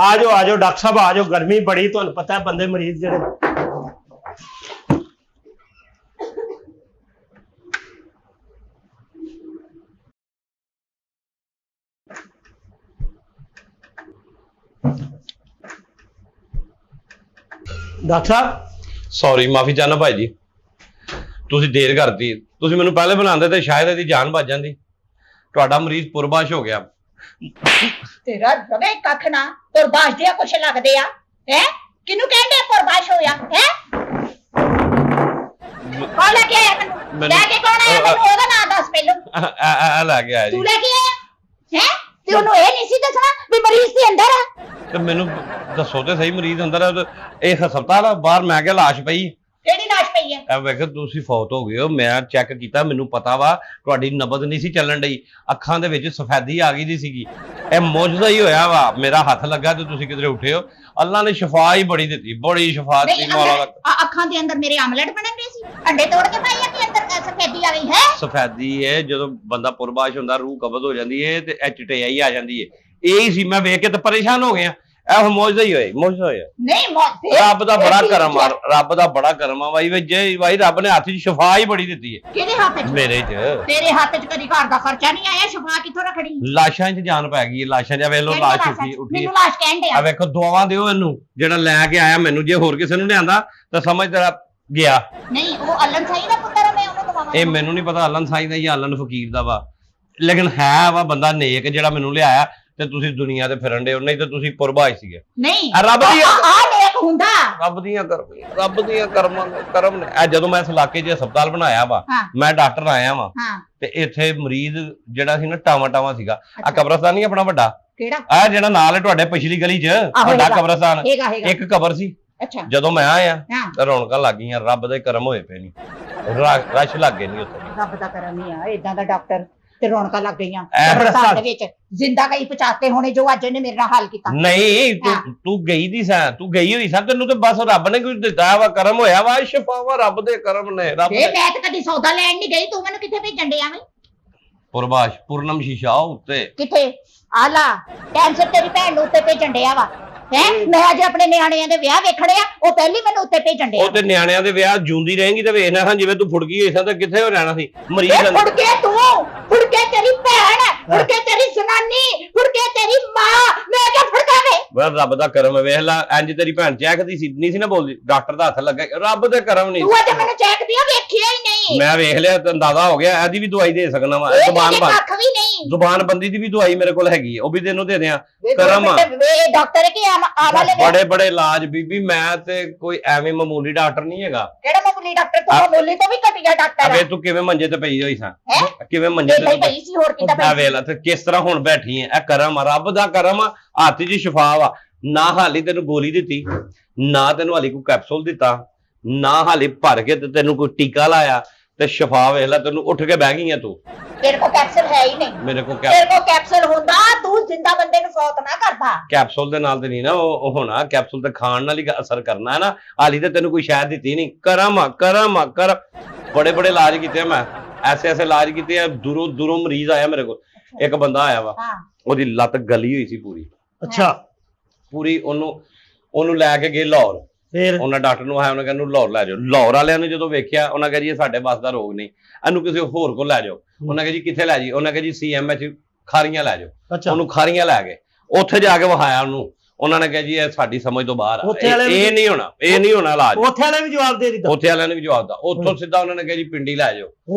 आ जाओ डॉक्टर साहब आ जाओ, गर्मी बड़ी, तुहानू पता है बंदे मरीज जेड़े। डॉक्टर साहब सॉरी, माफी चाहना भाई जी, तुसी देर करती। तुसी मैनू पहले बुलांदे ते शायद इहदी जान बच जांदी। तुहाडा मरीज पुरबाश हो गया। तेरा रवे कख ना पुरबाश दिया कुछ लगदे आ हैं? किनु कहंदे पुरबाश होया हैं? कौन लेके आया तन्नू? लेके कौन आया तन्नू? ओदा नाम दस पहलू। लेके आया तू जी। लेके आया हैं? ते ओनू ए नहीं सी दसना भी मरीज ते अंदर आ। ते मैनू दसो ते सही, मरीज अंदर है ते इह हस्पताल आ, बाहर मैं क्या लाश पई। केड़ी लाश पई है? ਐ ਵੇਖ ਤੁਸੀਂ ਫੌਤ ਹੋ ਗਏ ਹੋ, ਮੈਂ ਚੈੱਕ ਕੀਤਾ, ਮੈਨੂੰ ਪਤਾ ਵਾ ਤੁਹਾਡੀ ਨਬਜ਼ ਨਹੀਂ ਸੀ ਚੱਲਣ ਡਈ, ਅੱਖਾਂ ਦੇ ਵਿੱਚ ਸਫੈਦੀ ਆ ਗਈ ਦੀ ਸੀਗੀ। ਇਹ ਮੌਜਜ਼ਾ ਹੀ ਹੋਇਆ ਵਾ, ਮੇਰਾ ਹੱਥ ਲੱਗਾ ਤੇ ਤੁਸੀਂ ਕਿਧਰੇ ਉੱਠੇ ਹੋ। ਅੱਲਾ ਨੇ ਸ਼ਿਫਾ ਹੀ ਬੜੀ ਦਿੱਤੀ, ਬੜੀ ਸ਼ਿਫਾ ਦਿੱਤੀ ਮੌਲਾ। ਅੱਖਾਂ ਦੇ ਅੰਦਰ ਮੇਰੇ ਆਮਲੇਟ ਬਣਨ ਦੇ ਸੀ, ਅੰਡੇ ਤੋੜ ਕੇ ਪਾਈ ਆ ਕਿ ਅੰਦਰ ਸਫੈਦੀ ਆ ਗਈ ਹੈ? ਸਫੈਦੀ ਹੈ, ਜਦੋਂ ਬੰਦਾ ਪੁਰਬਾਸ਼ ਹੁੰਦਾ ਰੂਹ ਕਬਜ਼ ਹੋ ਜਾਂਦੀ ਹੈ ਤੇ ਚਟਿਆਈ ਆ ਜਾਂਦੀ ਹੈ। ਇਹੀ ਸੀ, ਮੈਂ ਵੇਖ ਕੇ ਤਾਂ ਪਰੇਸ਼ਾਨ ਹੋ ਗਿਆ। ਇਹ ਮੌਜਜ਼ਾ ਹੀ ਹੋਇਆ, ਮੌਜਜ਼ਾ ਹੋਇਆ। ਨਹੀਂ ਰੱਬ ਦਾ ਬੜਾ ਕਰਮ ਆ, ਰੱਬ ਦਾ ਬੜਾ ਕਰਮ ਆ ਬਾਈ। ਜੇ ਬਾਈ ਰੱਬ ਨੇ ਹੱਥ 'ਚ ਸ਼ਿਫਾ ਹੀ ਬੜੀ ਦਿੱਤੀ ਹੈ। ਕਿਹਦੇ ਹੱਥ 'ਚ? ਮੇਰੇ 'ਚ। ਤੇਰੇ ਹੱਥ 'ਚ ਕਦੀ ਘਰ ਦਾ ਖਰਚਾ ਨਹੀਂ ਆਇਆ, ਸ਼ਿਫਾ ਕਿੱਥੋਂ ਰੱਖਣੀ? ਲਾਸ਼ਾਂ 'ਚ ਜਾਨ ਪੈ ਗਈ ਹੈ, ਲਾਸ਼ਾਂ 'ਚ ਵੇਖ ਲੋ, ਲਾਸ਼ ਉੱਠੀ ਮੈਨੂੰ ਲਾਸ਼ ਕਹਿੰਦੇ ਆ। ਵੇਖੋ ਦੁਆਵਾਂ ਦਿਓ ਇਹਨੂੰ ਜਿਹੜਾ ਲੈ ਕੇ ਆਇਆ ਮੈਨੂੰ। ਜੇ ਹੋਰ ਕਿਸੇ ਨੂੰ ਲਿਆਂਦਾ ਤਾਂ ਸਮਝ ਤੇਰਾ ਗਿਆ। ਨਹੀਂ, ਉਹ ਅੱਲਨ ਸਾਈ ਦਾ ਪੁੱਤਰ ਆ, ਮੈਂ ਉਹਨੂੰ ਦਵਾਵਾਂ। ਇਹ ਮੈਨੂੰ ਨਹੀਂ ਪਤਾ ਅੱਲਨ ਸਾਈ ਦਾ ਜਾਂ ਅੱਲਨ ਫਕੀਰ ਦਾ ਵਾ, ਲੇਕਿਨ ਹੈ ਵਾ ਬੰਦਾ ਨੇਕ ਜਿਹੜਾ ਮੈਨੂੰ ਲਿਆਇਆ। ਤੇ ਤੁਸੀਂ ਦੁਨੀਆ ਤੇ ਫਿਰਨ ਦੇ ਹੋ, ਨਹੀਂ ਤਾਂ ਤੁਸੀਂ ਪੁਰਬਾਸ਼ ਸੀਗੇ। ਨਹੀਂ, ਰੱਬ ਦੀ ਆ ਨੇਕ ਹੁੰਦਾ, ਰੱਬ ਦੀਆਂ ਕਰਮ ਨੇ। ਇਹ ਜਦੋਂ ਮੈਂ ਇਸ ਇਲਾਕੇ 'ਚ ਹਸਪਤਾਲ ਬਣਾਇਆ ਵਾ, ਮੈਂ ਡਾਕਟਰ ਆਇਆ ਵਾ ਤੇ ਇੱਥੇ ਮਰੀਜ਼ ਜਿਹੜਾ ਸੀ ਨਾ ਟਾਵਾਂ ਸੀਗਾ। ਆ ਕਬਰਸਤਾਨ ਨਹੀਂ ਆਪਣਾ ਵੱਡਾ, ਕਿਹੜਾ ਆ ਜਿਹੜਾ ਨਾਲ ਹੈ ਤੁਹਾਡੇ ਪਿਛਲੀ ਗਲੀ 'ਚ ਵੱਡਾ ਕਬਰਸਤਾਨ, ਇੱਕ ਕਬਰ ਸੀ। ਅੱਛਾ, ਜਦੋਂ ਮੈਂ ਆਇਆ ਤਾਂ ਰੌਣਕਾਂ ਲੱਗ ਗਈਆਂ। ਰੱਬ ਦੇ ਕਰਮ ਹੋਏ ਪਏ ਨਹੀਂ, ਰਸ਼ ਲੱਗ ਗਏ ਨਹੀਂ ਉੱਥੇ। ਰੱਬ ਦਾ ਕਰਮ ਹੀ ਆ, ਏਦਾਂ ਦਾ ਡਾਕਟਰ ਤੇ ਰੌਣਕਾਂ ਲੱਗ ਗਈਆਂ ਕਬਰਸਤਾਨ ਦੇ ਵਿੱਚ। ਜ਼ਿੰਦਾ ਕਈ ਪਚਾਤੇ ਹੋਣੇ ਜੋ ਅੱਜ ਇਹਨੇ ਮੇਰੇ ਨਾਲ ਹਾਲ ਕੀਤਾ। ਨਹੀਂ, ਤੂੰ ਗਈ ਦੀ ਸਾਂ, ਤੂੰ ਗਈ ਹੋਈ ਸਾਂ, ਤੈਨੂੰ ਤੇ ਬਸ ਰੱਬ ਨੇ ਕੁਝ ਦਿੱਤਾ ਵਾ, ਕਰਮ ਹੋਇਆ ਵਾ, ਸ਼ਿਫਾ ਵਾ, ਰੱਬ ਦੇ ਕਰਮ ਨੇ। ਰੱਬ ਮੈਂ ਤਾਂ ਕਦੀ ਸੌਦਾ ਲੈਣ ਨਹੀਂ ਗਈ, ਤੂੰ ਮੈਨੂੰ ਕਿੱਥੇ ਭੇਜਣ ਡਿਆ ਵੇਂ? ਪੁਰਬਾਸ਼ ਪੂਰਨਮ ਸ਼ੀਸ਼ਾ ਉੱਤੇ ਕਿੱਥੇ? ਆਲਾ ਕੈਂਸਰ ਤੇਰੀ ਭੈਣ ਨੂੰ ਉੱਤੇ ਭੇਜਣ ਡਿਆ ਵਾ ਹੈ? ਮੈਂ ਅਜੇ ਆਪਣੇ ਨਿਆਣਿਆਂ ਦੇ ਵਿਆਹ ਵੇਖਣੇ ਆ, ਉਹ ਪਹਿਲੀ ਮੈਨੂੰ ਉੱਤੇ ਭੇਜਣ ਡਿਆ। ਉਹ ਤੇ ਨਿਆਣਿਆਂ ਦੇ ਵਿਆਹ ਜੂੰਦੀ ਰਹੇਗੀ ਤੇ ਵੇਖਣਾ ਹਾਂ, ਜਿਵੇਂ ਤੂੰ ਫੁੜਕੀ ਹੋਈ ਸਾਂ ਤਾਂ ਕਿੱਥੇ ਹੋ ਰਹਿਣਾ ਸੀ ਮਰੀਜ਼। ਫੁੜ ਕੇ ਤੂੰ, ਫੁੜ ਕੇ ਤੇਰੀ ਭੈਣ, ਫੁੜ ਕੇ ਤੇਰੀ ਜ਼ਨਾਨੀ, ਫੁੜ ਕੇ ਤੇਰੀ ਮਾਂ, ਮੈਂ ਕਿਆ ਫੜਕਾਵੇ? ਬਸ ਰੱਬ ਦਾ ਕਰਮ ਹੈ। ਵੇਖ ਲੈ, ਇੰਜ ਤੇਰੀ ਭੈਣ ਚੈੱਕਦੀ ਸੀ, ਨਹੀਂ ਸੀ ਨਾ ਬੋਲਦੀ, ਡਾਕਟਰ ਦਾ ਹੱਥ ਲੱਗਾ। ਰੱਬ ਦੇ ਕਰਮ ਨਹੀਂ। ਤੂੰ ਅੱਜ ਮੈਨੂੰ ਚੈੱਕਦੀ ਆ, ਵੇਖਿਆ ਹੀ ਨਹੀਂ। ਮੈਂ ਵੇਖ ਲਿਆ ਤੇ ਅੰਦਾਜ਼ਾ ਹੋ ਗਿਆ, ਇਹਦੀ ਵੀ ਦਵਾਈ ਦੇ ਸਕਣਾ ਵਾ। ਜ਼ੁਬਾਨ ਬੰਦੀ ਦੀ ਵੀ ਦਵਾਈ ਮੇਰੇ ਕੋਲ ਹੈਗੀ ਹੈ, ਉਹ ਵੀ ਤੈਨੂੰ ਦੇ ਦਿਆਂ। ਕਰਮ ਆ ਡਾਕਟਰ ਕੀ ਆ ਵਾਲੇ ਬੜੇ ਇਲਾਜ ਬੀਬੀ, ਮੈਂ ਤੇ ਕੋਈ ਐਵੇਂ ਮਾਮੂਲੀ ਡਾਕਟਰ ਨਹੀਂ ਹੈਗਾ। ਕਿਹੜਾ ਮਾਮੂਲੀ ਡਾਕਟਰ? ਤੂੰ ਮਾਮੂਲੀ ਤੋਂ ਵੀ ਘਟੀਆ ਡਾਕਟਰ ਅਬੇ ਤੂੰ ਕਿਵੇਂ ਮੰਜੇ ਤੇ ਪਈ ਹੋਈ ਸਾਂ? ਕਿਵੇਂ ਮੰਜੇ ਤੇ ਪਈ ਸੀ? ਹੋਰ ਕਿੱਦਾਂ ਪਈ? ਵੇਖ ਲੈ ਤੇ ਕਿਸ ਤਰ੍ਹਾਂ ਹੁਣ ਬੈਠੀ ਐ। ਇਹ ਕਰਮ ਆ, ਰੱਬ ਦਾ ਕਰਮ ਆ। ਹੱਥ 'ਚ ਸ਼ਿਫਾ ਵਾ। ਨਾ ਹਾਲੀ ਤੈਨੂੰ ਗੋਲੀ ਦਿੱਤੀ, ਨਾ ਤੈਨੂੰ ਹਾਲੀ ਕੋਈ ਕੈਪਸੂਲ ਦਿੱਤਾ, ਨਾ ਹਾਲੀ ਭਰ ਕੇ ਤੇ ਤੈਨੂੰ ਕੋਈ ਟੀਕਾ ਲਾਇਆ, ਤੇ ਸ਼ਿਫਾ ਵੇਖ ਲੈ, ਤੈਨੂੰ ਉੱਠ ਕੇ ਬਹਿ ਗਈ ਆ ਤੂੰ। ਤੇਰੇ ਕੋਲ ਕੈਪਸੂਲ ਹੈ ਹੀ ਨਹੀਂ। ਮੇਰੇ ਕੋਲ ਤੇਰੇ ਕੋਲ ਕੈਪਸੂਲ ਹੁੰਦਾ, ਤੂੰ ਜ਼ਿੰਦਾ ਬੰਦੇ ਨੂੰ ਫੌਤ ਨਾ ਕਰਦਾ। ਕੈਪਸੂਲ ਦੇ ਨਾਲ ਤੇ ਨਹੀਂ ਨਾ ਉਹ ਹੋਣਾ, ਕੈਪਸੂਲ ਤੇ ਖਾਣ ਨਾਲ ਹੀ ਅਸਰ ਕਰਨਾ ਹੈ ਨਾ। ਹਾਲੀ ਤੇ ਤੈਨੂੰ ਕੋਈ ਸ਼ਾਇਦ ਦਿੱਤੀ ਨਹੀਂ। ਕਰਮ ਆ, ਕਰਮ ਆ, ਕਰ। ਬੜੇ ਇਲਾਜ ਕੀਤੇ ਮੈਂ, ਐਸੇ ਇਲਾਜ ਕੀਤੇ ਆ। ਦੂਰੋਂ ਮਰੀਜ਼ ਆਇਆ ਮੇਰੇ ਕੋਲ। ਇੱਕ ਬੰਦਾ ਆਇਆ ਵਾ, ਉਹਦੀ ਲੱਤ ਗਲੀ ਹੋਈ ਸੀ ਪੂਰੀ। ਅੱਛਾ, ਪੂਰੀ। ਉਹਨੂੰ ਲੈ ਕੇ ਗਏ ਲਾਹੌਰ। ਫਿਰ ਉਹਨਾਂ ਡਾਕਟਰ ਨੂੰ ਆਇਆ, ਉਹਨਾਂ ਕਹਿੰਦਾ ਲਾਹੌਰ ਲੈ ਜਾਓ। ਲਾਹੌਰ ਵਾਲਿਆਂ ਨੇ ਜਦੋਂ ਵੇਖਿਆ, ਉਹਨਾਂ ਕਹਿੰਦੇ ਜੀ ਇਹ ਸਾਡੇ ਬਸ ਦਾ ਰੋਗ ਨਹੀਂ, ਇਹਨੂੰ ਕਿਸੇ ਹੋਰ ਕੋਲ ਲੈ ਜਾਓ। ਉਹਨਾਂ ਕਹਿੰਦੇ ਜੀ ਕਿੱਥੇ ਲੈ ਜੀ? ਉਹਨਾਂ ਕਹਿੰਦੇ ਜੀ CMH ਖਾਰੀਆਂ ਲੈ ਜਾਓ। ਉਹਨੂੰ ਖਾਰੀਆਂ ਲੈ ਗਏ, ਉੱਥੇ ਜਾ ਕੇ ਵਿਖਾਇਆ ਉਹਨੂੰ। ਉਹਨਾਂ ਨੇ ਕਿਹਾ ਜੀ ਇਹ ਸਾਡੀ ਸਮਝ ਤੋਂ ਬਾਹਰ ਆ, ਇਹ ਨਹੀਂ ਹੋਣਾ, ਇਹ ਨਹੀਂ ਹੋਣਾ ਇਲਾਜ। ਉੱਥੇ ਵਾਲੇ ਵੀ ਜਵਾਬ ਦੇ ਦਿੱਤਾ। ਉੱਥੇ ਵਾਲਿਆਂ ਨੇ ਵੀ ਜਵਾਬ ਦਿੱਤਾ। ਉੱਥੋਂ ਸਿੱਧਾ ਉਹਨਾਂ ਨੇ ਕਿਹਾ ਜੀ ਪਿੰਡੀ ਲੈ ਜਾਓ।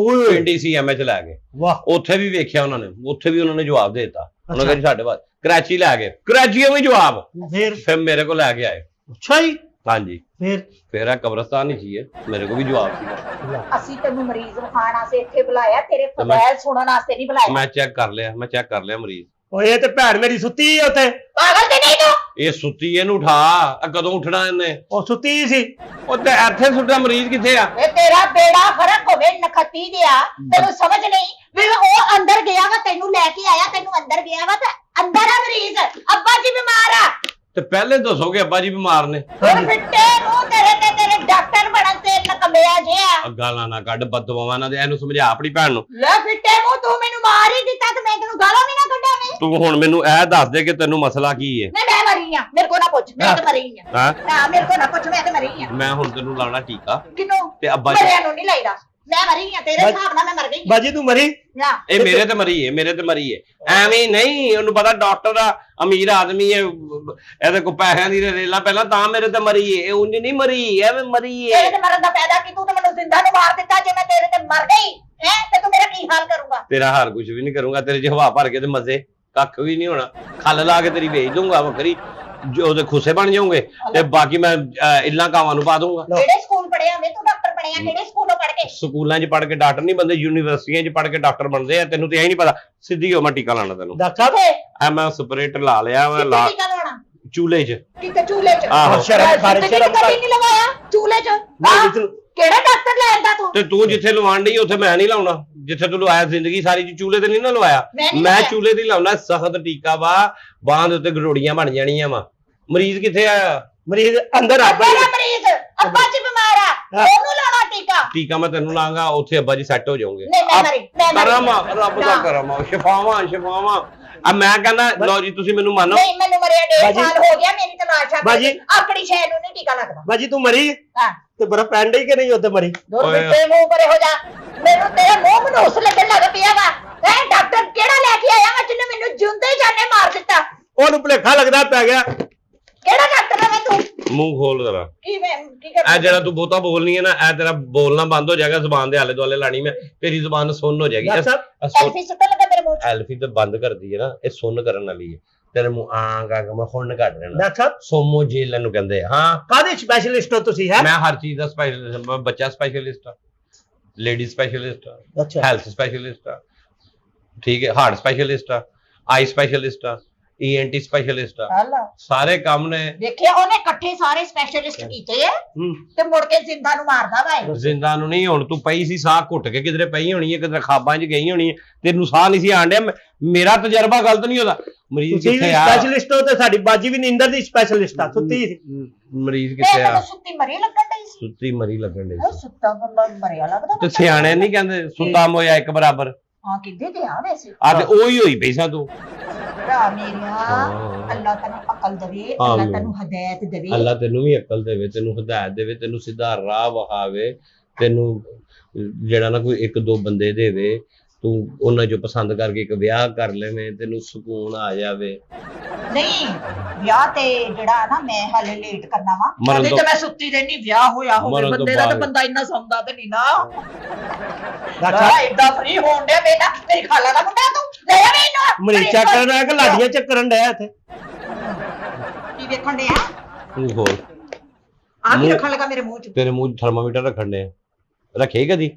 ਪਿੰਡੀ CMH ਲੈ ਗਏ। ਉੱਥੇ ਵੀ ਵੇਖਿਆ ਉਹਨਾਂ ਨੇ, ਉੱਥੇ ਵੀ ਉਹਨਾਂ ਨੇ ਜਵਾਬ ਦੇ ਦਿੱਤਾ। ਉਹਨਾਂ ਕਹਿੰਦੇ ਸਾਡੇ ਬਾਅਦ ਕਰਾਚੀ ਲੈ ਗਏ, ਕਰਾਚੀਓ ਵੀ ਜਵਾਬ। ਫਿਰ ਮੇਰੇ ਕੋਲ ਲੈ ਕੇ ਆਏ। ਅੱਛਾ ਜੀ। ਹਾਂਜੀ, ਫਿਰ ਇਹ ਕਬਰਸਤਾਨ ਹੀ ਸੀ, ਮੇਰੇ ਕੋਲ ਵੀ ਜਵਾਬ ਸੀਗਾ। ਅਸੀਂ ਤੈਨੂੰ ਮਰੀਜ਼ ਵਿਖਾਉਣ ਵਾਸਤੇ ਇੱਥੇ ਬੁਲਾਇਆ, ਤੇਰੇ ਫਜ਼ੈਲ ਸੁਣਨ ਵਾਸਤੇ ਨਹੀਂ ਬੁਲਾਇਆ। ਮੈਂ ਚੈੱਕ ਕਰ ਲਿਆ ਮਰੀਜ਼। ਓਏ ਤੇ ਭੈਣ ਮੇਰੀ ਸੁੱਤੀ ਹੈ ਉੱਥੇ। ਪਾਗਲ ਤੇ ਨਹੀਂ ਤੂੰ? ਇਹ ਸੁੱਤੀ, ਇਹਨੂੰ ਉਠਾ। ਕਦੋਂ ਉੱਠਣਾ ਇਹਨੇ? ਉਹ ਸੁੱਤੀ ਸੀ। ਉਹ ਤੇ ਇੱਥੇ ਸੁੱਤਾ, ਮਰੀਜ਼ ਕਿੱਥੇ ਆ? ਇਹ ਤੇਰਾ ਬੇੜਾ ਫਰਕ ਹੋਵੇ ਨਖੱਤੀ ਦਿਆ, ਤੈਨੂੰ ਸਮਝ ਨਹੀਂ ਵੀ ਉਹ ਅੰਦਰ ਗਿਆ ਵਾ, ਤੈਨੂੰ ਲੈ ਕੇ ਆਇਆ, ਤੈਨੂੰ ਅੰਦਰ ਗਿਆ ਵਾ ਤੇ ਅੰਦਰ ਆ ਮਰੀਜ਼। ਅੱਬਾ ਜੀ ਬਿਮਾਰ ਆ। ਤੇ ਪਹਿਲੇ ਦੱਸੋਗੇ ਅੱਬਾ ਜੀ ਬਿਮਾਰ ਨੇ। ਹੁਣ ਫਿੱਟੇ ਮੂੰਹ ਤੇਰੇ ਡਾਕਟਰ ਬਣਨ ਤੇ ਨਕਮਿਆ ਜਿਆ। ਗਾਲਾਂ ਨਾ ਕੱਢ, ਬਦਦੁਆਵਾਂ ਨਾ ਦੇ। ਇਹਨੂੰ ਸਮਝਾ ਆਪਣੀ ਭੈਣ ਨੂੰ। ਲੈ ਫਿੱਟੇ ਮੂੰਹ, ਤੂੰ ਮੈਨੂੰ ਮਾਰ ਹੀ ਦਿੱਤਾ ਤੇ ਮੈਂ ਤੈਨੂੰ ਗਾਲਾਂ ਵੀ ਨਾ ਕੱਢਾਂ। ਤੂੰ ਹੁਣ ਮੈਨੂੰ ਇਹ ਦੱਸ ਦੇ ਕਿ ਤੈਨੂੰ ਮਸਲਾ ਕੀ ਹੈ। ਮੈਂ ਮਰੀ ਮਰੀ ਆ ਮੇਰੇ ਕੋ ਨਾ ਪੁੱਛ ਮੈਂ ਤਾਂ ਮਰੀ ਆ ਹਾਂ ਨਾ ਮੇਰੇ ਕੋ ਨਾ ਪੁੱਛ ਮੈਂ ਤਾਂ ਮਰੀ ਆ ਮੈਂ ਹੁਣ ਤੈਨੂੰ ਲਾਉਣਾ ਟੀਕਾ ਕਿਨੂੰ ਤੇ ਅੱਬਾ ਜੀ ਮਰਿਆ ਨੂੰ ਨਹੀਂ ਲਾਈਦਾ ਮੈਂ ਮਰੀ ਆ ਤੇਰੇ ਹਿਸਾਬ ਨਾਲ ਮੈਂ ਮਰ ਗਈ ਬਾਜੀ ਤੂੰ ਮਰੀ ਨਾ ਇਹ ਮੇਰੇ ਤੇ ਮਰੀ ਏ ਮੇਰੇ ਤੇ ਮਰੀ ਏ ਐਵੇਂ ਨਹੀਂ ਉਹਨੂੰ ਪਤਾ ਡਾਕਟਰ ਆ ਅਮੀਰ ਆਦਮੀ ਏ ਇਹਦੇ ਕੋ ਪੈਸਿਆਂ ਦੀ ਰੇਲਾ ਪਹਿਲਾਂ ਤਾਂ ਮੇਰੇ ਤੇ ਮਰੀ ਏ ਇਹ ਉਂਝ ਨਹੀਂ ਮਰੀ ਐਵੇਂ ਮਰੀ ਏ ਤੇਰੇ ਤੇ ਮਰਨ ਦਾ ਫਾਇਦਾ ਕੀ ਤੂੰ ਤੇ ਮੈਨੂੰ ਜ਼ਿੰਦਾ ਨੂੰ ਮਾਰ ਦਿੱਤਾ ਜੇ ਮੈਂ ਤੇਰੇ ਤੇ ਮਰ ਗਈ ਹੈ ਤੇ ਤੂੰ ਮੇਰਾ ਕੀ ਹਾਲ ਕਰੂਗਾ ਤੇਰਾ ਹਾਰ ਕੁਝ ਵੀ ਨਹੀਂ ਕਰੂੰਗਾ ਤੇਰੇ 'ਚ ਹਵਾ ਭਰ ਕੇ ਤੇ ਮਜ਼ੇ ਕੱਖ ਵੀ ਨਹੀਂ ਹੋਣਾ ਖੱਲ ਲਾ ਕੇ ਤੇਰੀ ਵੇਚ ਦੂੰਗਾ ਵੱਖਰੀ ਜੋ ਉਹਦੇ ਖੁੱਸੇ ਬਣ ਜਾਓਗੇ ਤੇ ਬਾਕੀ ਮੈਂ ਇੱਲਾਂ ਕਾਵਾਂ ਨੂੰ ਪਾ ਦੂੰਗਾ ਕਿਹੜੇ ਸਕੂਲ ਪੜਿਆ ਵੇ ਤੂੰ ਡਾਕਟਰ ਬਣਿਆ ਕਿਹੜੇ ਸਕੂਲੋਂ ਪੜ ਕੇ ਸਕੂਲਾਂ 'ਚ ਪੜ੍ਹ ਕੇ ਡਾਕਟਰ ਨਹੀਂ ਬਣਦੇ ਯੂਨੀਵਰਸਿਟੀਆਂ 'ਚ ਪੜ੍ਹ ਕੇ ਡਾਕਟਰ ਬਣਦੇ ਆ ਤੈਨੂੰ ਤੇ ਇਹ ਨਹੀਂ ਪਤਾ ਸਿੱਧੀ ਹੋ ਮੈਂ ਟੀਕਾ ਲਾਣਾ ਤੈਨੂੰ ਡਾਕਟਰ ਸਾਹਿਬ ਕਿੱਥੇ ਐ ਮੈਂ ਸਪਰੇਟ ਲਾ ਲਿਆ ਮੈਂ ਲਾ ਟੀਕਾ ਲਾਉਣਾ ਚੂਲੇ 'ਚ ਕਿਤੇ ਚੂਲੇ ਚ ਆਹੋ ਸ਼ਰਮ ਖਾਰੇ ਸ਼ਰਮ ਕਦੀ ਨਹੀਂ ਲਵਾਇਆ ਚੂਲੇ ਚ ਨਹੀਂ ਤੂੰ ਕਿਹੜਾ ਡਾਕਟਰ ਲੈਂਦਾ ਤੂੰ ਤੇ ਤੂੰ ਜਿੱਥੇ ਲਵਾਉਣ ਡਈ ਉੱਥੇ ਮੈਂ ਨਹੀਂ ਲਾਉਣਾ ਜਿੱਥੇ ਤੂੰ ਲਵਾਇਆ ਜ਼ਿੰਦਗੀ ਸਾਰੀ ਚ ਚੂਲੇ ਤੇ ਨਹੀਂ ਨਾ ਲਵਾਇਆ ਨਹੀਂ ਮੈਂ ਲਵਾਇਆ। ਚੂਲੇ ਤੇ ਲਾਉਣਾ ਸਖਤ ਟੀਕਾ ਵਾ ਬਾਂਹ ਦੇ ਉੱਤੇ ਗਰੋੜੀਆਂ ਬਣ ਜਾਣੀਆਂ ਵਾ ਮਰੀਜ਼ ਕਿੱਥੇ ਆਇਆ ਮਰੀਜ਼ ਅੰਦਰ ਆ ਅੱਬਾ ਦਾ ਮਰੀਜ਼ ਅੱਬਾ ਜੀ ਬਿਮਾਰ ਆ ਉਹਨੂੰ ਲਾਉਣਾ ਟੀਕਾ ਟੀਕਾ ਮੈਂ ਤੈਨੂੰ ਲਾਂਗਾ ਉੱਥੇ ਅੱਬਾ ਜੀ ਸੈੱਟ ਹੋ ਜਾਓਗੇ ਨਹੀਂ ਮੈਂ ਮਰੀ ਮੈਂ ਮਰੀ ਕਰਾਮਾ ਰੱਬ ਦਾ ਕਰਾਮਾ ਸ਼ਿਫਾਵਾਂ ਆ ਮੈਂ ਕਹਿੰਦਾ ਲਓ ਜੀ ਤੁਸੀਂ ਮੈਨੂੰ ਮੰਨੋ ਨਹੀਂ ਮੈਨੂੰ ਮਰਿਆ 1.5 ਬਾਜੀ। ਸਾਲ ਹੋ ਗਿਆ ਮੇਰੀ ਤਲਾਸ਼ ਆ ਬਾਜੀ। ਆਕੜੀ ਸ਼ੈ ਨੂੰ ਨਹੀਂ ਟੀਕਾ ਲੱਗਦਾ ਬਾਜੀ ਤੂੰ ਮਰੀ ਹਾਂ ਤੇ ਬਰਫ ਪੈਣ ਡਈ ਕਿ ਨਹੀਂ ਉੱਥੇ ਮਰੀ ਦੁਰ ਓਏ। ਬਿੱਟੇ ਮੂੰਹ ਪਰੇ ਹੋ ਜਾ ਮੈਨੂੰ ਤੇਰੇ ਮੂੰਹ ਮਨੋਸ ਲੱਗਣ ਲੱਗ ਪਿਆ ਵਾ ਹੈ ਡਾਕਟਰ ਕਿਹੜਾ ਲੈ ਕੇ ਆਇਆ ਵਾ ਜਿਹਨੇ ਮੈਨੂੰ ਜਿਉਂਦੇ ਹੀ ਜਾਨੇ ਮਾਰ ਦਿੱਤਾ ਉਹਨੂੰ ਭੁਲੇਖਾ ਲੱਗਦਾ ਪੈ ਗਿਆ ਕਿਹੜਾ ਡਾਕਟਰ ਹੈ ਤੂੰ ਮੂੰਹ ਖੋਲ ਜ਼ਰਾ ਕੀ ਮੈਂ ਕੀ ਇਹ ਕਰ ਜਿਹੜਾ ਤੂੰ ਬਹੁਤਾ ਬੋਲਣੀ ਹੈ ਨਾ ਇਹ ਤੇਰਾ ਬੋਲਣਾ ਬੰਦ ਹੋ ਜਾਏਗਾ ਜ਼ੁਬਾਨ ਦੇ ਆਲੇ ਦੁਆਲੇ ਲਾਣੀ ਮੈਂ ਤੇਰੀ ਜ਼ੁਬਾਨ ਸੁੰਨ ਹੋ ਜਾਏਗੀ ਡਾਕਟਰ ਸਾਹਿਬ ਐਲਫੀ ਸੁੱਟਣ ਲੱਗਾ ਮੇਰੇ ਮੂੰਹ ਚ ਐਲਫੀ ਤੇ ਬੰਦ ਕਰਦੀ ਹੈ ਨਾ ਇਹ ਸੁੰਨ ਕਰਨ ਵਾਲੀ ਹੈ ਤੇਰੇ ਮੂੰਹ ਆਂ ਗਾ ਮੈਂ ਹੁਣ ਕੱਢ ਲੈਣਾ ਡਾਕਟਰ ਸਾਹਿਬ ਸੋਮੋ ਜੇਲਨ ਨੂੰ ਕਹਿੰਦੇ ਆ ਹਾਂ ਕਾਹਦੇ ਸਪੈਸ਼ਲਿਸਟ ਹੋ ਤੁਸੀਂ ਹੈ ਮੈਂ ਹਰ ਚੀਜ਼ ਦਾ ਸਪੈਸ਼ਲਿਸਟ ਮੈਂ ਬੱਚਾ ਸਪੈਸ਼ਲਿਸਟ ਆ ਲੇਡੀ ਸਪੈਸ਼ਲਿਸਟ ਆ ਅੱਛਾ ਹੈਲਥ ਸਪੈਸ਼ਲਿਸਟ ਆ ਠੀਕ ਹੈ ਹਾਰਟ ਸਪੈਸ਼ਲਿਸਟ ਆ ਆਈ ਸਪੈਸ਼ਲਿਸਟ ਆ ਈਐਨਟੀ ਸਪੈਸ਼ਲਿਸਟ ਆ ਹਲਾ ਸਾਰੇ ਕੰਮ ਨੇ ਦੇਖਿਆ ਉਹਨੇ ਇਕੱਠੇ ਸਾਰੇ ਸਪੈਸ਼ਲਿਸਟ ਕੀਤੇ ਆ ਤੇ ਮੁੜ ਕੇ ਜ਼ਿੰਦਾ ਨੂੰ ਮਾਰਦਾ ਵਾ ਇਹ। ਜ਼ਿੰਦਾ ਨੂੰ ਨਹੀਂ ਹੁਣ ਤੂੰ ਪਈ ਸੀ ਸਾਹ ਘੁੱਟ ਕੇ ਕਿਧਰੇ ਪਈ ਹੋਣੀ ਹੈ ਕਿਧਰੇ ਖਾਬਾਂ 'ਚ ਗਈ ਹੋਣੀ ਹੈ ਤੈਨੂੰ ਸਾਹ ਨਹੀਂ ਸੀ ਆਣ ਡਿਆ ਮੇਰਾ ਤਜਰਬਾ ਗਲਤ ਨਹੀਂ ਉਹਦਾ ਮਰੀਜ਼ ਤੁਸੀਂ ਕਿੱਥੇ ਵੀ ਆ ਸਪੈਸ਼ਲਿਸਟ ਹੋ ਤੇ ਸਾਡੀ ਬਾਜੀ ਵੀ ਨੀਂਦਰ ਦੀ ਸਪੈਸ਼ਲਿਸਟ ਆ ਸੁੱਤੀ ਸੀ ਮਰੀਜ਼ ਤੇ ਕਿੱਥੇ ਆ ਮੈਨੂੰ ਸੁੱਤੀ ਮਰੀ ਲੱਗਣ ਡਈ ਸੀ ਸੁੱਤੀ ਮਰੀ ਲੱਗਣ ਡਈ ਉਹ ਸੁੱਤਾ ਬੰਦਾ ਮਰਿਆ ਲੱਗਦਾ ਤੇ ਸਿਆਣੇ ਨਹੀਂ ਕਹਿੰਦੇ ਸੁੱਤਾ ਮੋਇਆ ਇੱਕ ਬਰਾਬਰ ਹਾਂ ਕਿੱਦੇ ਤੇ ਆ ਵੈਸੇ ਆ ਤੇ ਉਹੀ ਹੋਈ ਪਈ ਸਾਂ ਤੂੰ ਭਰਾ ਮੇਰਿਆ ਅੱਲਾਹ ਤੈਨੂੰ ਅਕਲ ਦੇਵੇ ਅੱਲਾਹ ਆਮੀਨ। ਤੈਨੂੰ ਹਦਾਇਤ ਦੇਵੇ ਅੱਲਾ ਤੈਨੂੰ ਵੀ ਅਕਲ ਦੇਵੇ ਤੈਨੂੰ ਹਦਾਇਤ ਦੇਵੇ ਤੈਨੂੰ ਸਿੱਧਾ ਰਾਹ ਵਹਾਵੇ ਤੈਨੂੰ ਜਿਹੜਾ ਨਾ ਕੋਈ ਇੱਕ ਦੋ ਬੰਦੇ ਦੇਵੇ ਤੂੰ ਉਹਨਾਂ ਚੋਂ ਪਸੰਦ ਕਰਕੇ ਇੱਕ ਵਿਆਹ ਕਰ ਲੈਵੇਂ ਤੈਨੂੰ ਸਕੂਨ ਆ ਜਾਵੇ ਨਹੀਂ ਵਿਆਹ ਤੇ ਜਿਹੜਾ ਨਾ ਮੈਂ ਹਾਲੇ ਲੇਟ ਕਰਨਾ ਵਾ ਮਰਨ ਉਹਦੇ ਤੋਂ- ਤੇ ਮੈਂ ਸੁੱਤੀ ਰਹਿਣੀ ਵਿਆਹ ਹੋਇਆ ਹੋਵੇ ਮਰਨ ਤੋਂ ਬੰਦੇ ਦਾ ਤੇ ਬਾਅਦ। ਬੰਦਾ ਇੰਨਾ ਸੌਂਦਾ ਤੇ ਨਹੀਂ ਨਾ ਡਾਕਟਰ ਆ ਏਦਾਂ ਫਰੀ ਹੋਣ ਡਿਆ ਬੇਟਾ ਮੇਰੀ ਖਾਲਾ ਦਾ ਮੁੰਡਾ ਤੂੰ ਲੈ ਆ ਮੈਨੂੰ ਮਰੀਜ਼ ਚੈੱਕ ਕਰਨ ਆਇਆ ਕਿ ਲਾਡੀਆਂ ਚੈੱਕ ਕਰਨ ਡਿਆ ਇੱਥੇ ਕੀ ਵੇਖਣ ਡਿਆ ਤੂੰ ਹੋਰ ਆ ਕੀ ਮੂੰਹ- ਰੱਖਣ ਲੱਗਾ ਮੇਰੇ ਮੂੰਹ ਚ ਤੇਰੇ ਮੂੰਹ 'ਚ ਥਰਮਾਮੀਟਰ ਰੱਖਣ ਦੇ ਰੱਖੇ ਕਦੀ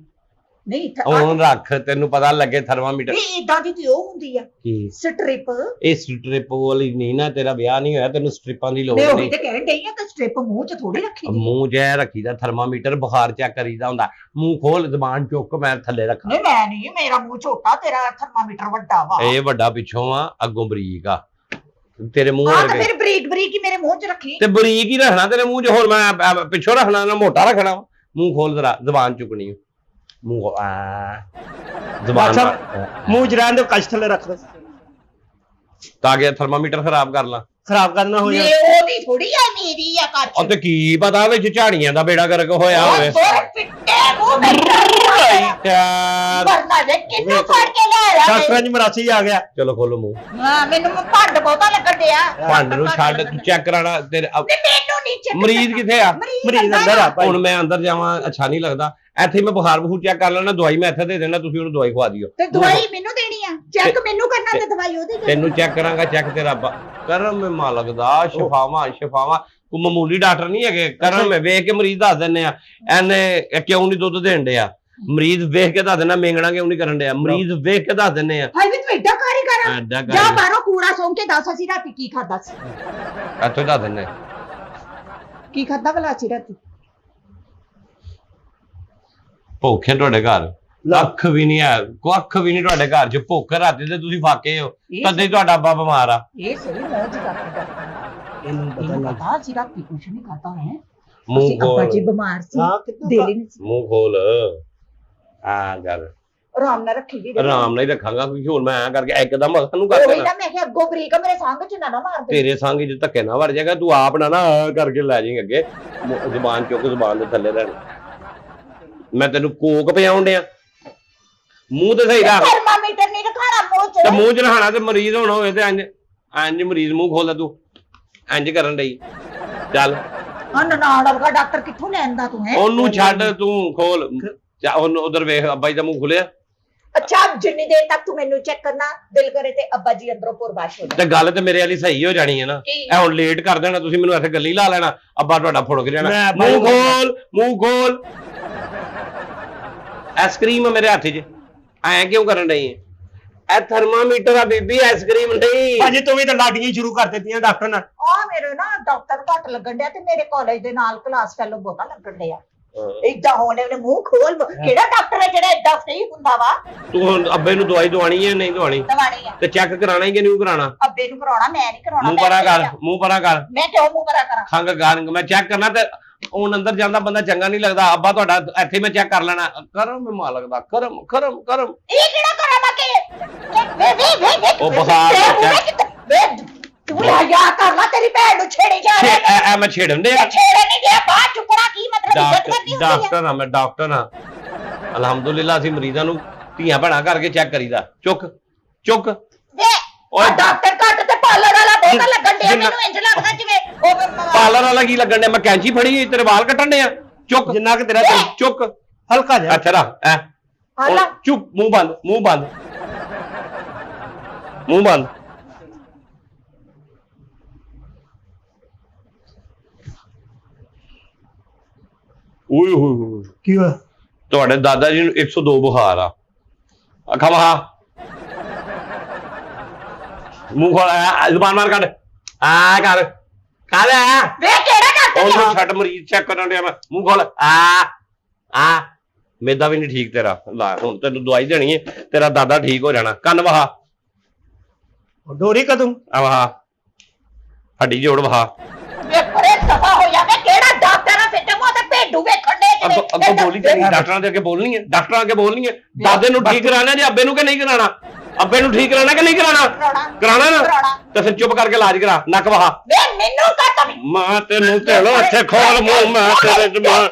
ਨਹੀਂ ਹੁਣ ਰੱਖ ਤੈਨੂੰ ਪਤਾ ਲੱਗੇ ਥਰਮਾਮੀਟਰ ਇਹ ਇਦਾਂ ਦੀ ਤੇ ਉਹ ਹੁੰਦੀ ਆ ਕੀ ਸਟ੍ਰਿਪ ਇਹ ਸਟ੍ਰਿਪ ਵਾਲੀ ਨਹੀਂ ਨਾ ਤੇਰਾ ਵਿਆਹ ਨਹੀਂ ਹੋਇਆ ਤੈਨੂੰ ਸਟ੍ਰਿਪਾਂ ਦੀ ਲੋੜ ਮੈਂ ਉਹੀ ਨਹੀਂ ਤੇ ਕਹਿਣ ਡਈ ਆ ਤੇ ਸਟ੍ਰਿਪ ਮੂੰਹ ਚ ਥੋੜੀ ਰੱਖੀ ਦੀ। ਮੂੰਹ ਜੈ ਰੱਖੀਦਾ ਥਰਮਾਮੀਟਰ ਬੁਖਾਰ ਚੈੱਕ ਕਰੀਦਾ ਹੁੰਦਾ ਮੂੰਹ ਖੋਲ ਜ਼ਬਾਨ ਚੁੱਕ ਮੈਂ ਥੱਲੇ ਰੱਖਾਂ ਨਹੀਂ ਮੈਂ ਨਹੀਂ ਮੇਰਾ ਮੂੰਹ ਛੋਟਾ ਤੇਰਾ ਥਰਮਾਮੀਟਰ ਵੱਡਾ ਵਾ ਇਹ ਵੱਡਾ ਪਿੱਛੋਂ ਆ ਅੱਗੋਂ ਬਰੀਕ ਆ ਤੇਰੇ ਮੂੰਹ ਹਾਂ ਤਾਂ ਵਰਗੇ ਫਿਰ ਬਰੀਕ ਬਰੀਕ ਹੀ ਮੇਰੇ ਮੂੰਹ ਚ ਰੱਖੀ ਤੇ ਬਰੀਕ ਹੀ ਰੱਖਣਾ ਤੇਰੇ ਮੂੰਹ 'ਚ ਹੋਰ ਮੈਂ ਪਿੱਛੋਂ ਰੱਖਣਾ ਨਾ ਮੋਟਾ ਰੱਖਣਾ ਵਾ। ਮੂੰਹ ਖੋਲ ਜ਼ਰਾ ਜ਼ਬਾਨ ਚੁੱਕਣੀ ਮੂੰਹ ਆ ਜ਼ਬਾਨ ਅੱਛਾ ਮੂੰਹ ਜਰਾਂ ਦੇ ਕੱਚ ਥੱਲੇ ਰੱਖ ਦੇ ਤਾਂ ਕਿ ਥਰਮਾਮੀਟਰ ਖਰਾਬ ਕਰ ਲਾ ਖਰਾਬ ਕਰਨਾ ਹੋ ਮੇ ਜਾਏ ਉਹਦੀ ਥੋੜੀ ਆ ਮੇਰੀ ਆ ਕੱਚ ਉਹ ਤੇ ਕੀ ਪਤਾ ਵਿੱਚ ਝਾੜੀਆਂ ਦਾ ਬੇੜਾ ਗਰਕ ਹੋਇਆ ਹੋਵੇ ਤੋਰ ਫਿੱਟੇ ਮੂੰਹ ਬੈਠਾ ਯਾਰ ਮਰਨਾ ਦੇ ਕਿੰਨੂੰ ਫੜ ਕੇ ਲੈ ਆਇਆ ਡਾਕਟਰਾਂ ਦੀ ਮਰਾਸੀ ਆ ਗਿਆ ਚਲੋ ਖੋਲੋ ਮੂੰਹ ਹਾਂ ਮੈਨੂੰ ਭੰਡ ਬਹੁਤਾ ਲੱਗਣ ਡਿਆ ਭੰਡ ਨੂੰ ਛੱਡ ਤੂੰ ਚੈੱਕ ਕਰਾਣਾ ਤੇਰੇ ਨਹੀਂ ਮੈਨੂੰ ਨਹੀਂ ਚੱਕ ਮਰੀਜ਼ ਕਿੱਥੇ ਆ ਮਰੀਜ਼ ਅੰਦਰ ਆ ਭਾਈ ਹੁਣ ਮੈਂ ਅੰਦਰ ਜਾਵਾਂ ਅੱਛਾ ਨਹੀਂ ਲੱਗਦਾ ਇੱਥੇ ਮੈਂ ਬੁਖਾਰ ਬਖੂਰ ਚੈੱਕ ਕਰ ਲੈਣਾ ਦਵਾਈ ਮੈਂ ਇੱਥੇ ਦੇ ਦੇਣਾ ਤੁਸੀਂ ਉਹਨੂੰ ਦਵਾਈ ਖਵਾ ਦਿਓ ਤੇ ਦਵਾਈ ਮੈਨੂੰ ਦੇਣੀ ਆ ਚੈੱਕ ਮੈਨੂੰ ਕਰਨਾ ਤੇ ਦਵਾਈ ਉਹਦੀ ਦੇਣੀ। ਤੈਨੂੰ ਚੈੱਕ ਕਰਾਂਗਾ ਚੈੱਕ ਤੇਰਾ ਕਰਮ ਮੇ ਮਾਲਕ ਦਾ ਸ਼ਿਫਾਵਾਂ ਕੋ ਮਾਮੂਲੀ ਡਾਕਟਰ ਨਹੀਂ ਹੈਗੇ ਕਰਮ ਮੇ ਵੇਖ ਕੇ ਮਰੀਜ਼ ਦੱਸ ਦਿੰਨੇ ਆ ਇਹਨੇ ਕਿਉਂ ਨਹੀਂ ਦੁੱਧ ਦੇਣ ਡਿਆ ਮਰੀਜ਼ ਵੇਖ ਕੇ ਦੱਸ ਦੇਣਾ ਮੇਂਗਣਾ ਕਿਉਂ ਨਹੀਂ ਕਰਨ ਡਿਆ ਮਰੀਜ਼ ਵੇਖ ਕੇ ਦੱਸ ਦਿੰਨੇ ਆ ਹਾਏ ਵੀ ਤੂੰ ਏਡਾ ਕਾਰੀਗਰ ਆ ਐਡਾ ਜਾ ਕਰ ਬਾਹਰੋਂ ਕੂੜਾ ਸੌਂ ਕੇ ਦੱਸ ਅਸੀਂ ਰਾਤੀ ਕੀ ਖਾਦਾ ਸੀ ਇੱਥੋਂ ਦੱਸ ਦਿੰਨੇ ਕੀ ਖਾਦਾ ਭਲਾ ਸੀ ਰਾਤੀ ਭੁੱਖੇ ਤੁਹਾਡੇ ਘਰ ਅੱਖ ਵੀ ਨਹੀਂ ਹੈ ਕੁੱਖ ਵੀ ਨਹੀਂ ਤੁਹਾਡੇ ਘਰ 'ਚ ਭੁੱਖ ਰਾਤੀ ਤੇ ਤੁਸੀਂ ਫਾਕੇ ਹੋ ਤਦੇ ਹੀ ਤੁਹਾਡਾ ਅੱਬਾ ਬਿਮਾਰ ਆ ਇਹ ਸਹੀ ਮੌਜ ਕਰਦਾ ਇਹਨੂੰ ਪਤਾ ਇਹਨੂੰ ਲੱਗ ਪਤਾ ਸੀ ਰਾਤੀ ਕੁਛ ਨਹੀਂ ਖਾਦਾ ਹੈ ਮੂੰਹ ਅਸੀਂ ਅੱਬਾ ਜੀ ਖੋਲ ਬਿਮਾਰ ਸੀ ਹਾਂ ਕਿੱਦਾਂ ਦਿਲ ਹੀ ਨਹੀਂ ਸੀ ਮੂੰਹ ਖੋਲ ਆ ਕਰ ਆਰਾਮ ਨਾਲ ਰੱਖੀ ਵੀ ਆਰਾਮ ਨਾਲ ਹੀ ਰੱਖਾਂਗਾ ਕਿਉਂਕਿ ਹੁਣ ਮੈਂ ਐਂ ਕਰਕੇ ਇੱਕਦਮ ਨੂੰ ਕਰ ਉਹੀ ਦੇਣਾ ਨਾ ਮੈਂ ਕਿਹਾ ਅੱਗੋਂ ਬਰੀਕ ਮੇਰੇ ਸੰਗ ਚ ਨਾ ਮਾਰ ਦੇ ਤੇਰੇ ਸੰਗ ਚ ਧੱਕੇ ਨਾ ਵੜ ਜਾਏਗਾ ਤੂੰ ਆਪ ਨਾ ਕਰਕੇ ਲੈ ਜਾਈਂ ਅੱਗੇ ਜ਼ੁਬਾਨ ਚੁੱਕ ਜ਼ੁਬਾਨ ਦੇ ਥੱਲੇ ਰਹਿਣ ਮੈਂ ਤੈਨੂੰ ਕੋਕ ਪਿਆਉਣ ਡਿਆ ਮੂੰਹ ਤੇ ਸਹੀ ਰੱਖ ਥਰਮਾਮੀਟਰ ਨਹੀਂ ਰਖਾਣਾ ਮੂੰਹ ਤੇ ਚ ਮੂੰਹ ਚ ਰਹਾਣਾ ਤੇ ਮਰੀਜ਼ ਹੋਣਾ ਹੋਵੇ ਤੇ ਇੰਜ ਮਰੀਜ਼ ਮੂੰਹ ਖੋਲ ਤੂੰ ਇੰਜ ਕਰਨ ਡਈ ਚੱਲ ਨਾੜ ਵਰਗਾ ਡਾਕਟਰ ਕਿੱਥੋਂ ਲੈਂਦਾ ਤੂੰ ਹੈ ਉਹਨੂੰ ਛੱਡ ਤੂੰ ਖੋਲ ਉਹਨੂੰ ਉਧਰ ਵੇਖ ਅੱਬਾ ਜੀ ਦਾ ਮੂੰਹ ਖੁੱਲਿਆ ਅੱਛਾ ਜਿੰਨੀ ਦੇਰ ਤੱਕ ਤੂੰ ਮੈਨੂੰ ਚੈੱਕ ਕਰਨਾ ਦਿਲ ਕਰੇ ਤੇ ਅੱਬਾ ਜੀ ਅੰਦਰੋਂ ਪੁਰਬਾਸ਼ ਹੋ ਤੇ ਗੱਲ ਤੇ ਮੇਰੇ ਵਾਲੀ ਸਹੀ ਹੋ ਜਾਣੀ ਹੈ ਨਾ ਕੀ? ਇਹ ਹੁਣ ਲੇਟ ਕਰ ਦੇਣਾ ਤੁਸੀਂ ਮੈਨੂੰ ਇੱਥੇ ਗੱਲੀ ਲਾ ਲੈਣਾ ਅੱਬਾ ਤੁਹਾਡਾ ਫੁੜਕ ਜਾਣਾ ਮੈਂ ਮੂੰਹ ਖੋਲ ਆਈਸਕ੍ਰੀਮ ਮੇਰੇ ਹੱਥ 'ਚ ਐਂ ਕਿਉਂ ਕਰਨ ਰਹੀ ਹੈ ਇਹ ਥਰਮਾਮੀਟਰ ਆ ਬੀਬੀ ਆਈਸਕ੍ਰੀਮ ਨਹੀਂ ਭਾਜੀ ਤੂੰ ਵੀ ਤਾਂ ਲਾਡੀਆਂ ਹੀ ਸ਼ੁਰੂ ਕਰ ਦਿੱਤੀਆਂ ਡਾਕਟਰ ਨਾਲ ਆ ਮੇਰੇ ਨਾ ਡਾਕਟਰ ਘੱਟ ਲੱਗਣ ਡਿਆ ਤੇ ਮੇਰੇ ਕਾਲਜ ਦੇ ਨਾਲ ਕਲਾਸ ਫੈਲੋ ਬਹੁਤਾ ਲੱਗਣ ਡਿਆ ਏਦਾਂ ਹੋਣੇ ਉਹਨੇ ਮੂੰਹ ਖੋਲ ਕਿਹੜਾ ਡਾਕਟਰ ਹੈ ਜਿਹੜਾ ਏਦਾਂ ਸਹੀ ਹੁੰਦਾ ਵਾ ਤੂੰ ਹੁਣ ਅੱਬੇ ਨੂੰ ਦਵਾਈ ਦਵਾਣੀ ਹੈ ਨਹੀਂ ਦਵਾਣੀ ਦਵਾਣੀ ਆ ਤੇ ਚੈੱਕ ਕਰਾਣਾ ਹੀ ਕਿ ਨਹੀਂ ਕਰਾਣਾ ਅੱਬੇ ਨੂੰ ਕਰਾਉਣਾ ਮੈਂ ਨਹੀਂ ਕਰਾਉਣਾ ਮੂੰਹ ਪਰਾਂ ਕਰ ਮੂੰਹ ਪਰਾਂ ਕਰ ਮੈਂ ਕਿਉਂ ਮੂੰਹ ਪਰਾਂ ਕਰਾਂ ਖੰਗ ਗਾਰੰਗ ਮੈਂ ਚੈੱਕ ਕਰਨਾ ਤੇ ਹੁਣ ਅੰਦਰ ਜਾਂਦਾ ਬੰਦਾ ਚੰਗਾ ਨਹੀਂ ਲੱਗਦਾ ਅੱਬਾ ਤੁਹਾਡਾ ਇੱਥੇ ਮੈਂ ਚੈੱਕ ਕਰ ਲੈਣਾ ਕਰਮ ਮਾ ਲੱਗਦਾ ਕਰਮ ਕਰਮ ਕਰਮ ਇਹ ਕਿਹੜਾ ਕਰਾਂਗਾ ਕਿ ਵੇ ਉਹ ਬੁਖਾਰ ਤੂੰ ਲਿਆ ਕਰ ਲਾ ਤੇਰੀ ਭੈਣ ਨੂੰ ਛੇੜੀ ਜਾ ਰਿਹਾ ਮੈਂ ਛੇੜਨ ਦੇ ਛੇੜੇ ਨਹੀਂ ਗਿਆ ਬਾਹਰ ਚੁੱਕਣਾ ਕੀ ਮਤਲਬ ਇੱਜ਼ਤ ਕਰਨੀ ਹੁੰਦੀ ਹੈ ਡਾਕਟਰ ਆ ਮੈਂ ਡਾਕਟਰ ਆ ਅਲਹਮਦੁਲਿਲਾ ਅਸੀਂ ਮਰੀਜ਼ਾਂ ਨੂੰ ਧੀਆਂ ਭੈਣਾਂ ਕਰਕੇ ਚੈੱਕ ਕਰੀਦਾ ਚੁੱਕ ਚੁੱਕ ਵੇ ਉਹ ਡਾਕਟਰ ਘੱਟ ਤੇ ਪਾਰਲਰ ਵਾਲਾ ਬਹੁਤਾ ਲੱਗਣ ਡਿਆ ਮੈਨੂੰ ਇੰਜ ਲੱਗਦਾ ਜਿਵੇਂ ਉਹ ਪਾਰਲਰ ਵਾਲਾ ਕੀ ਲੱਗਣ ਡਿਆ ਮੈਂ ਕੈਂਚੀ ਫੜੀ ਤੇਰੇ ਵਾਲ ਕੱਟਣ ਡਿਆ ਚੁੱਕ ਜਿੰਨਾ ਕਿ ਤੇਰਾ ਚੁੱਕ ਹਲਕਾ ਜਿਹਾ ਅੱਛਾ ਰੱਖ ਐ ਹਾਲਾ ਚੁੱਪ ਮੂੰਹ ਬੰਦ ਮੂੰਹ ਬੰਦ ਮੂੰਹ ਬੰਦ ਓਏ ਹੋਏ ਕੀ ਹੋਇਆ ਤੁਹਾਡੇ ਦਾਦਾ ਜੀ ਨੂੰ 102 ਬੁਖਾਰ ਆ ਅੱਖਾਂ ਵਹਾ ਮੂੰਹ ਖੋਲ ਜ਼ੁਬਾਨ ਮਾਰ ਕੱਢ ਆ ਕਰ ਵੇ ਕਿਹੜਾ ਡਾਕਟਰ ਉਹਨੂੰ ਛੱਡ ਮਰੀਜ਼ ਚੈੱਕ ਕਰਨ ਡਿਆ ਮੈਂ ਮੂੰਹ ਖੋਲ ਆ ਮੇਦਾ ਵੀ ਨਹੀਂ ਠੀਕ ਤੇਰਾ ਲਾ ਹੁਣ ਤੈਨੂੰ ਦਵਾਈ ਦੇਣੀ ਹੈ ਤੇਰਾ ਦਾਦਾ ਠੀਕ ਹੋ ਜਾਣਾ ਕੰਨ ਵਹਾ ਡੋਰੀ ਕਦੋਂ ਆ ਵਹਾ ਹੱਡੀ ਜੋੜ ਵਹਾ ਵੇ ਪਰੇ ਦਫਾ ਹੋ ਜਾਵੇ ਕਿਹੜਾ ਡਾਕਟਰ ਆ ਫਿੱਟੇ ਮੂੰਹ ਤੇ ਭੇਡੂ ਵੇਖਣ ਦੇ ਅੱਗੋਂ ਬੋਲੀ ਤੇ ਡਾਕਟਰਾਂ ਦੇ ਅੱਗੇ ਬੋਲਣੀ ਹੈ ਡਾਕਟਰਾਂ ਅੱਗੇ ਬੋਲਣੀ ਹੈ ਦਾਦੇ ਨੂੰ ਠੀਕ ਕਰਾਣਾ ਜਾਂ ਅੱਬੇ ਨੂੰ ਕਿ ਨਹੀਂ ਕਰਾਣਾ ਅੱਬੇ ਨੂੰ ਠੀਕ ਕਰਾਣਾ ਕਿ ਨਹੀਂ ਕਰਾਣਾ ਕਰਾਣਾ ਨਾ ਤੇ ਫਿਰ ਚੁੱਪ ਕਰਕੇ ਇਲਾਜ ਕਰਾ ਨੱਕ ਵਹਾ ਵੇ ਮੈਨੂੰ ਕਹਤਾ ਮਾਂ ਤੈਨੂੰ ਢੇਲੋ ਇੱਥੇ ਖੋਲ ਮੂੰਹ ਮੈਂ ਤੇਰੇ ਜਮਾ